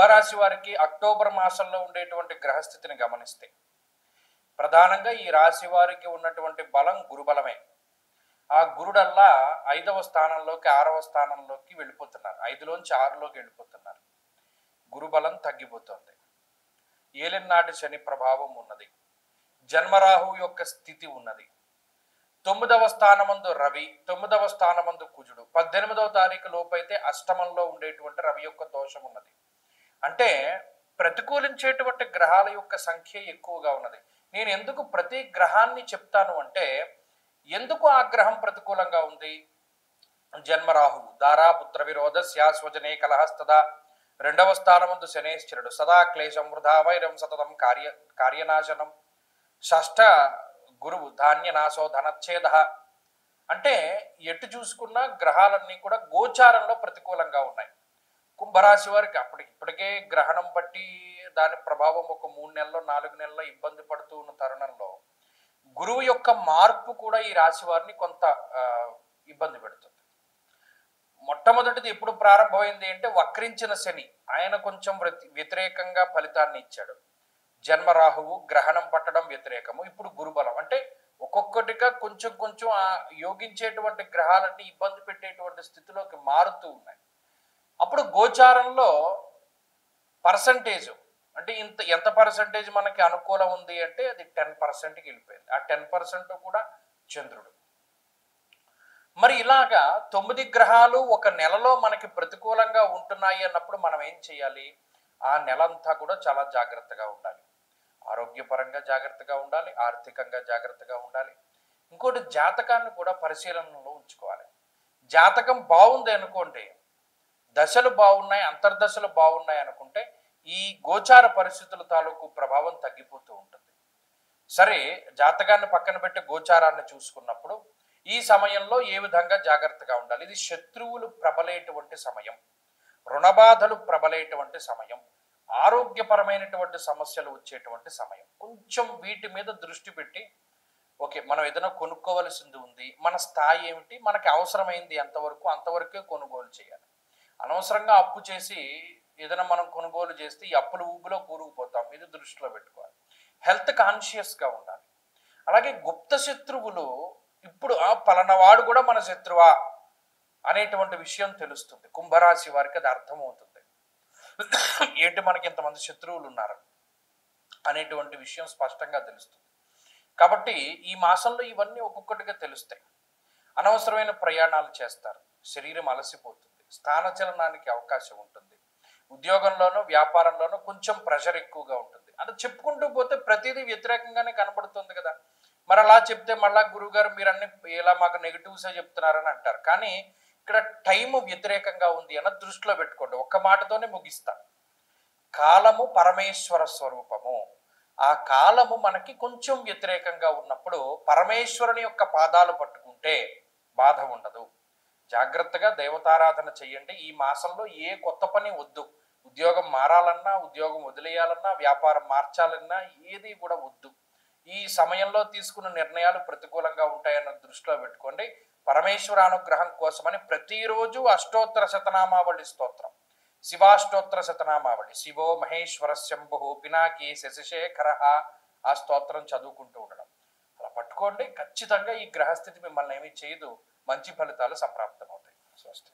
కుంభరాశి వారికి అక్టోబర్ మాసంలో ఉండేటువంటి గ్రహస్థితిని గమనిస్తే ప్రధానంగా ఈ రాశి వారికి ఉన్నటువంటి బలం గురుబలమే. ఆ గురుడల్లా 5వ స్థానంలోకి 6వ స్థానంలోకి వెళ్ళిపోతున్నారు. 5లోంచి 6లోకి వెళ్ళిపోతున్నారు. గురుబలం తగ్గిపోతుంది. ఏలినాటి శని ప్రభావం ఉన్నది. జన్మరాహు యొక్క స్థితి ఉన్నది. 9వ స్థానమందు రవి, 9వ స్థానమందు కుజుడు, 18వ తారీఖు లోపైతే అష్టమంలో ఉండేటువంటి రవి యొక్క దోషం ఉన్నది. అంటే ప్రతికూలించేటువంటి గ్రహాల యొక్క సంఖ్య ఎక్కువగా ఉన్నది. నేను ఎందుకు ప్రతి గ్రహాన్ని చెప్తాను అంటే, ఎందుకు ఆ గ్రహం ప్రతికూలంగా ఉంది? జన్మరాహు దారా పుత్ర విరోధ స్వజనే కలహస్తదా, 2వ స్థానమందు శనేశ్వరుడు సదా క్లేశం వృధా వైరం సతతం కార్యనాశనం, షష్ఠ గురువు ధాన్యనాశో ధనచ్ఛేద. అంటే ఎటు చూసుకున్నా గ్రహాలన్నీ కూడా గోచారంలో ప్రతికూలంగా ఉన్నాయి. కుంభరాశి వారికి ఇప్పటికే గ్రహణం బట్టి దాని ప్రభావం ఒక 3 నెలల్లో 4 నెలల్లో ఇబ్బంది పడుతూ ఉన్న తరుణంలో గురువు యొక్క మార్పు కూడా ఈ రాశి వారిని కొంత ఇబ్బంది పెడుతుంది. మొట్టమొదటిది ఎప్పుడు ప్రారంభమైంది అంటే వక్రించిన శని, ఆయన కొంచెం వ్యతిరేకంగా ఫలితాన్ని ఇచ్చాడు. జన్మరాహువు గ్రహణం పట్టడం వ్యతిరేకము. ఇప్పుడు గురుబలం అంటే ఒక్కొక్కటిగా కొంచెం కొంచెం ఆ యోగించేటువంటి గ్రహాలన్నీ ఇబ్బంది పెట్టేటువంటి స్థితిలోకి మారుతూ ఉన్నాయి. అప్పుడు గోచారంలో పర్సంటేజ్ అంటే ఎంత పర్సంటేజ్ మనకి అనుకూలం ఉంది అంటే అది 10%కి వెళ్ళిపోయింది. ఆ 10% కూడా చంద్రుడు. మరి ఇలాగా 9 గ్రహాలు ఒక నెలలో మనకి ప్రతికూలంగా ఉంటున్నాయి అన్నప్పుడు మనం ఏం చేయాలి? ఆ నెలంతా కూడా చాలా జాగ్రత్తగా ఉండాలి. ఆరోగ్యపరంగా జాగ్రత్తగా ఉండాలి, ఆర్థికంగా జాగ్రత్తగా ఉండాలి. ఇంకోటి జాతకాన్ని కూడా పరిశీలనలో ఉంచుకోవాలి. జాతకం బాగుంది అనుకోండి, దశలు బాగున్నాయి, అంతర్దశలు బాగున్నాయి అనుకుంటే ఈ గోచార పరిస్థితుల తాలూకు ప్రభావం తగ్గిపోతూ ఉంటుంది. సరే, జాతకాన్ని పక్కన పెట్టి గోచారాన్ని చూసుకున్నప్పుడు ఈ సమయంలో ఏ విధంగా జాగ్రత్తగా ఉండాలి? ఇది శత్రువులు ప్రబలేటువంటి సమయం, రుణబాధలు ప్రబలేటువంటి సమయం, ఆరోగ్యపరమైనటువంటి సమస్యలు వచ్చేటువంటి సమయం. కొంచెం వీటి మీద దృష్టి పెట్టి ఓకే, మనం ఏదైనా కొనుక్కోవలసింది ఉంది, మన స్థాయి ఏమిటి, మనకి అవసరమైంది ఎంతవరకు, అంతవరకే కొనుగోలు చేయాలి. అనవసరంగా అప్పు చేసి ఏదైనా మనం కొనుగోలు చేస్తే ఈ అప్పుల ఊబిలో కూరుకుపోతాం. ఇది దృష్టిలో పెట్టుకోవాలి. హెల్త్ కాన్షియస్గా ఉండాలి. అలాగే గుప్త శత్రువులు ఇప్పుడు పలానావాడు కూడా మన శత్రువా అనేటువంటి విషయం తెలుస్తుంది. కుంభరాశి వారికి అది అర్థమవుతుంది. ఏంటి మనకి ఇంతమంది శత్రువులు ఉన్నారు అనేటువంటి విషయం స్పష్టంగా తెలుస్తుంది. కాబట్టి ఈ మాసంలో ఇవన్నీ ఒక్కొక్కటిగా తెలుస్తాయి. అనవసరమైన ప్రయాణాలు చేస్తారు, శరీరం అలసిపోతుంది, స్థానచలనానికి అవకాశం ఉంటుంది. ఉద్యోగంలోనూ వ్యాపారంలోనూ కొంచెం ప్రెషర్ ఎక్కువగా ఉంటుంది. అది చెప్పుకుంటూ పోతే ప్రతిదీ వ్యతిరేకంగానే కనబడుతుంది కదా. మరి అలా చెప్తే మళ్ళా గురువుగారు మీరు అన్ని ఇలా మాకు నెగిటివ్సే చెప్తున్నారని అంటారు. కానీ ఇక్కడ టైము వ్యతిరేకంగా ఉంది అన్న దృష్టిలో పెట్టుకోండి. ఒక్క మాటతోనే ముగిస్తా. కాలము పరమేశ్వర స్వరూపము. ఆ కాలము మనకి కొంచెం వ్యతిరేకంగా ఉన్నప్పుడు పరమేశ్వరుని యొక్క పాదాలు పట్టుకుంటే బాధ ఉండదు. జాగ్రత్తగా దేవతారాధన చెయ్యండి. ఈ మాసంలో ఏ కొత్త పని వద్దు. ఉద్యోగం మారాలన్నా, ఉద్యోగం వదిలేయాలన్నా, వ్యాపారం మార్చాలన్నా ఏది కూడా వద్దు. ఈ సమయంలో తీసుకున్న నిర్ణయాలు ప్రతికూలంగా ఉంటాయన్న దృష్టిలో పెట్టుకోండి. పరమేశ్వర అనుగ్రహం కోసమని ప్రతిరోజు అష్టోత్తర శతనామావళి స్తోత్రం, శివాష్టోత్తర శతనామావళి, శివో మహేశ్వర శంభు పినాకి శశిశేఖర, ఆ స్తోత్రం చదువుకుంటూ ఉండడం. అలా పట్టుకోండి. ఖచ్చితంగా ఈ గ్రహస్థితి మిమ్మల్ని ఏమీ చేయదు. మంచి ఫలితాలు సంప్రాప్తమవుతాయి. స్వస్తి.